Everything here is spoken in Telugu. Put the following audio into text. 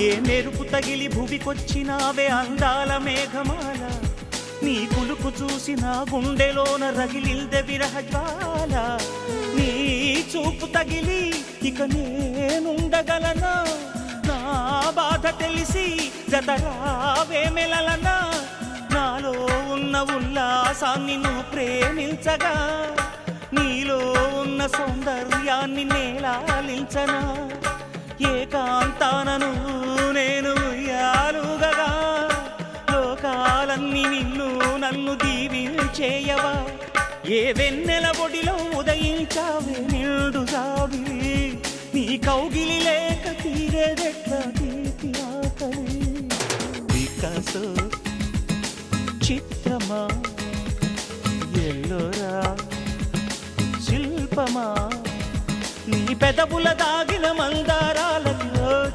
ఏ మెరుపు తగిలి భువికొచ్చినావే అందాల మేఘమాల, నీ కులుకు చూసి నా గుండెలోన రగిలిల్దె విరహజ్వాల. నీ చూపు తగిలి ఇక నేనుండగలనా, నా బాధ తెలిసి జతరావే మెలలనా. నాలో ఉన్న ఉల్లాసాన్ని నువ్వు ప్రేమించగా, నీలో ఉన్న సౌందర్యాన్ని నేలాలించనా. ఏకాంతానను నేను ఉయ్యాలుగగా, లోకాలన్నీ నిన్ను నన్ను దీవించేయవా. ఏ వెన్నెల ఒడిలో ఉదయించావే నిండు జాబిలి, నీ కౌగిలి లేక తీరేదెట్లా తీపి ఆకలి. వికాసో చిత్రమా, ఎల్లోరా శిల్పమా, నీ పెదవుల దాగిన మందారాలలో